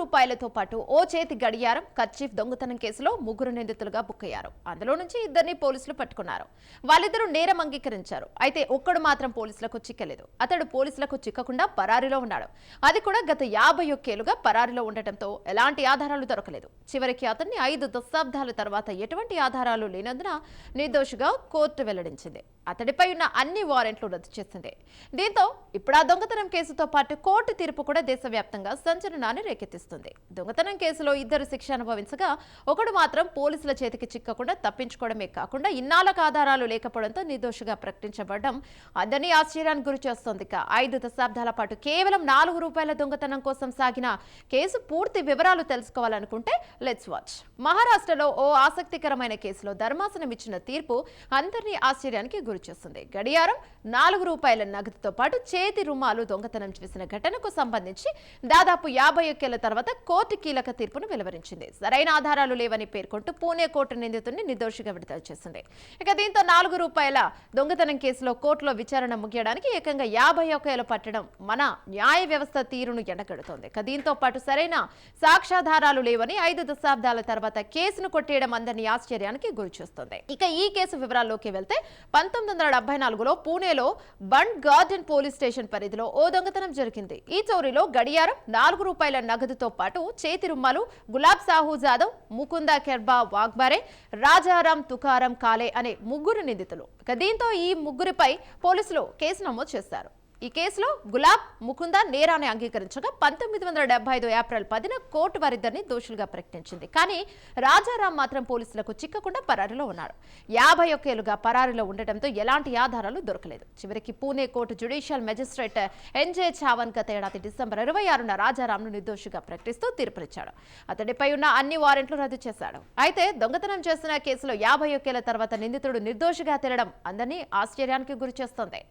రూపాయలతో పాటు ఓ చేతి గడియారం కర్చీఫ్ దొంగతనం కేసులో ముగ్గురు నిందితులుగా బుక్కయ్యారు. అందులో నుంచి ఇద్దరిని పోలీసులు పట్టుకున్నారు. వాళ్ళిద్దరూ నేరం అంగీకరించారు. అయితే ఒక్కడు మాత్రం పోలీసులకు చిక్కలేదు. అతడు పోలీసులకు చిక్కకుండా పరారీలో ఉన్నాడు. అది కూడా గత 51 ఏళ్లుగా పరారీలో ఉండటంతో ఎలాంటి ఆధారాలు దొరకలేదు. చివరికి అతన్ని 5 దశాబ్దాల తర్వాత ఎటువంటి ఆధారాలు లేనందున నిర్దోషిగా కోర్టు వెల్లడించింది. అతడిపై ఉన్న అన్ని వారెంట్లు రద్దు చేసింది. దీంతో ఇప్పుడు ఆ దొంగతనం కేసుతో పాటు కోర్టు తీర్పు కూడా దేశవ్యాప్తంగా సంచలనాన్ని రేకెత్తిస్తుంది. దొంగతనం కేసులో ఇద్దరు శిక్ష అనుభవించగా ఒకడు మాత్రం పోలీసుల చేతికి చిక్కకుండా తప్పించుకోవడమే కాకుండా ఇన్నాళ్లకు ఆధారాలు లేకపోవడంతో నిర్దోషిగా ప్రకటించబడడం అందరినీ ఆశ్చర్యానికి గురి చేస్తోంది. 5 దశాబ్దాల పాటు కేవలం రూపాయల దొంగతనం కోసం సాగిన కేసు పూర్తి వివరాలు తెలుసుకోవాలనుకుంటే లెట్స్ వాచ్. మహారాష్ట్రలో ఓ ఆసక్తికరమైన కేసులో ధర్మాసనం ఇచ్చిన తీర్పు అందరినీ ఆశ్చర్యానికి గురిచేస్తుంది. గడియారం, రూపాయల నగదుతో పాటు చేతి రుమాలు దొంగతనం చేసిన ఘటనకు సంబంధించి దాదాపు 51 ఏళ్ల తర్వాత కోర్టు కీలక తీర్పును వెలువరించింది. సరైన ఆధారాలు లేవని పేర్కొంటూ పూణే కోర్టు నిందితుడిని నిర్దోషిగా విడుదల చేసింది. ఇక దీంతో రూపాయల దొంగతనం కేసులో కోర్టులో విచారణ ముగియడానికి ఏకంగా 51 ఏళ్లు పట్టడం మన న్యాయ వ్యవస్థ తీరును ఎండగడుతోంది. ఇక దీంతో పాటు సరైన సాక్ష్యాధారాలు లేవని 5 దశాబ్దాల తర్వాత కేసును కొట్టేయడం అందరినీ ఆశ్చర్యానికి గురిచేస్తోంది. ఇక ఈ కేసు వివరాల్లోకి వెళ్తే 1974లో పూణేలో బండ్ గార్డెన్ పోలీస్ స్టేషన్ పరిధిలో ఓ దొంగతనం జరిగింది. ఈ చోరీలో గడియారం, రూపాయల నగదుతో పాటు చేతి రుమాలు గులాబ్ సాహు జాదవ్, ముకుంద కెర్బా వాగ్బారే, రాజారాం తుకారం కాలే అనే ముగ్గురు నిందితులు. దీంతో ఈ ముగ్గురిపై పోలీసులు కేసు నమోదు చేశారు. ఈ కేసులో గులాబ్, ముకుంద నేరాన్ని అంగీకరించగా 1975 ఏప్రిల్ 10న కోర్టు వారిద్దరిని దోషులుగా ప్రకటించింది. కానీ రాజారాం మాత్రం పోలీసులకు చిక్కకుండా పరారీలో ఉన్నాడు. 51 ఏళ్లుగా పరారీలో ఉండటంతో ఎలాంటి ఆధారాలు దొరకలేదు. చివరికి Pune court judicial magistrate NJ Chavan గత ఏడాది డిసెంబర్ 26న రాజారాంను నిర్దోషిగా ప్రకటిస్తూ తీర్పునిచ్చాడు. అతడిపై ఉన్న అన్ని వారెంట్లు రద్దు చేశాడు. అయితే దొంగతనం చేసిన కేసులో 51 ఏళ్ల తర్వాత నిందితుడు నిర్దోషిగా తేలడం అందరినీ ఆశ్చర్యానికి గురిచేస్తోంది.